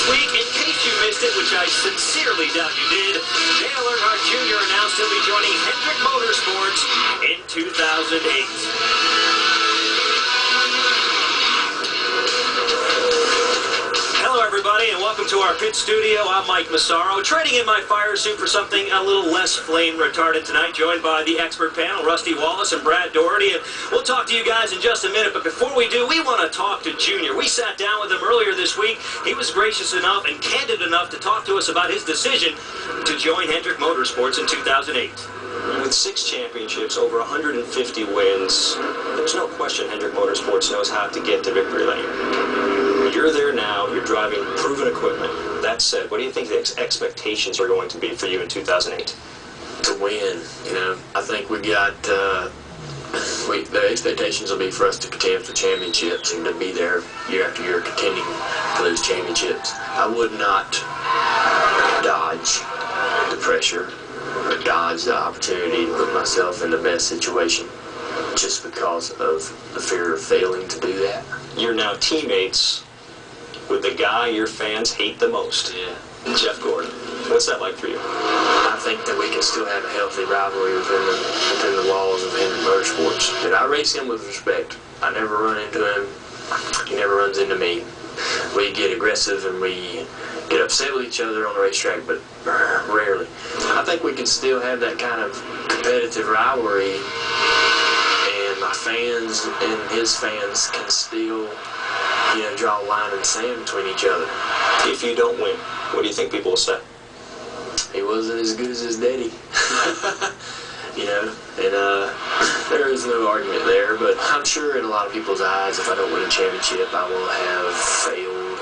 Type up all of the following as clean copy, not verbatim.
This week, in case you missed it, which I sincerely doubt you did, Dale Earnhardt Jr. announced he'll be joining Hendrick Motorsports in 2008. Hello, everybody, and welcome to our pit studio. I'm Mike Massaro, trading in my fire suit for something a little less flame retardant tonight, joined by the expert panel, Rusty Wallace and Brad Doherty. And we'll talk to you guys in just a minute, but before we do, we want to talk to Junior. We sat down with him earlier this week. He was gracious enough and candid enough to talk to us about his decision to join Hendrick Motorsports in 2008. With 6 championships, over 150 wins, there's no question Hendrick Motorsports knows how to get to victory lane. You're there now, you're driving proven equipment. That said, what do you think the expectations are going to be for you in 2008? To win, you know. I think we got, the expectations will be for us to contend for championships and to be there year after year contending for those championships. I would not dodge the pressure or dodge the opportunity to put myself in the best situation just because of the fear of failing to do that. You're now teammates with the guy your fans hate the most, Jeff Gordon. What's that like for you? I think that we can still have a healthy rivalry within the walls of Hendrick Motorsports. And I race him with respect. I never run into him. He never runs into me. We get aggressive and we get upset with each other on the racetrack, but rarely. I think we can still have that kind of competitive rivalry, and my fans and his fans can still, you know, draw a line in the sand between each other. If you don't win, what do you think people will say? He wasn't as good as his daddy. You know, and there is no argument there, but I'm sure in a lot of people's eyes, if I don't win a championship, I will have failed.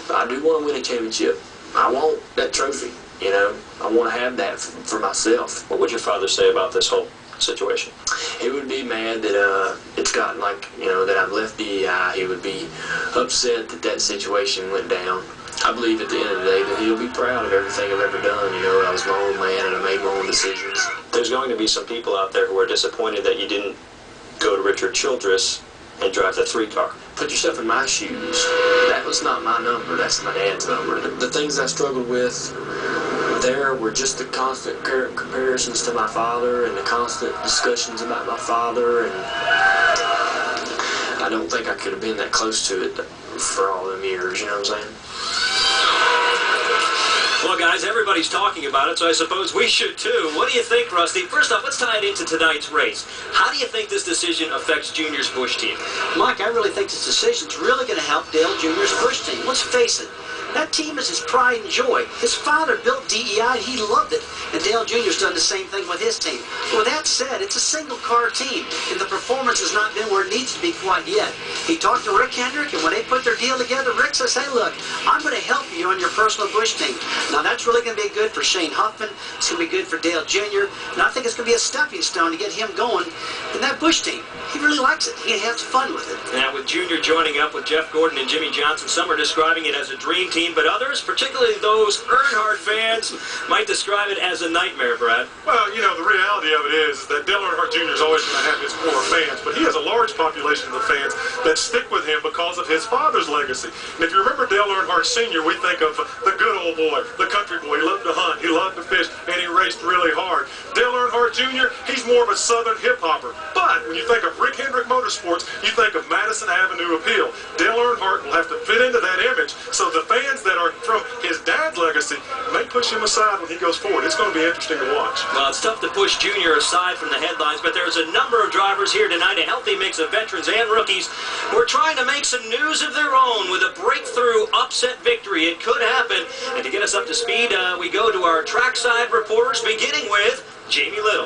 But I do want to win a championship. I want that trophy, you know. I want to have that for myself. What would your father say about this whole situation? He would be mad that it's gotten like, you know, that I've left DEI. He would be upset that that situation went down. I believe at the end of the day that he'll be proud of everything I've ever done. You know, I was my own man and I made my own decisions. There's going to be some people out there who are disappointed that you didn't go to Richard Childress and drive the 3-car. Put yourself in my shoes. That was not my number. That's my dad's number. The things I struggled with there were just the constant comparisons to my father and the constant discussions about my father, and I don't think I could have been that close to it for all them years, you know what I'm saying? Well, guys, everybody's talking about it, so I suppose we should too. What do you think, Rusty? First off, let's tie it into tonight's race. How do you think this decision affects Junior's Busch team? Mike, I really think this decision's really going to help Dale Jr.'s Busch team. Let's face it. That team is his pride and joy. His father built DEI and he loved it. And Dale Jr.'s done the same thing with his team. With that said, it's a single-car team, and the performance has not been where it needs to be quite yet. He talked to Rick Hendrick, and when they put their deal together, Rick says, hey, look, I'm going to help you on your personal Busch team. Now, that's really going to be good for Shane Huffman. It's going to be good for Dale Jr., and I think it's going to be a stepping stone to get him going in that Busch team. He really likes it. He has fun with it. Now, with Junior joining up with Jeff Gordon and Jimmy Johnson, some are describing it as a dream team, but others, particularly those Earnhardt fans, might describe it as a nightmare, Brad. Well, you know, the reality of it is that Dale Earnhardt Jr. is always going to have his core fans, but he has a large population of fans that stick with him because of his father's legacy. And if you remember Dale Earnhardt Sr., we think of the good old boy, the country boy. He loved to hunt, he loved to fish, and he raced really hard. Dale Earnhardt Jr., he's more of a southern hip-hopper. But when you think of Rick Hendrick Motorsports, you think of Madison Avenue appeal. Dale Earnhardt will have to fit into that image, so the fans that are from his dad's legacy may push him aside when he goes forward. It's going to be interesting to watch. Well, it's tough to push Junior aside from the headlines, but there's a number of drivers here tonight, a healthy mix of veterans and rookies, who are trying to make some news of their own with a breakthrough upset victory. It could happen. And to get us up to speed, we go to our trackside reporters, beginning with Jamie Little.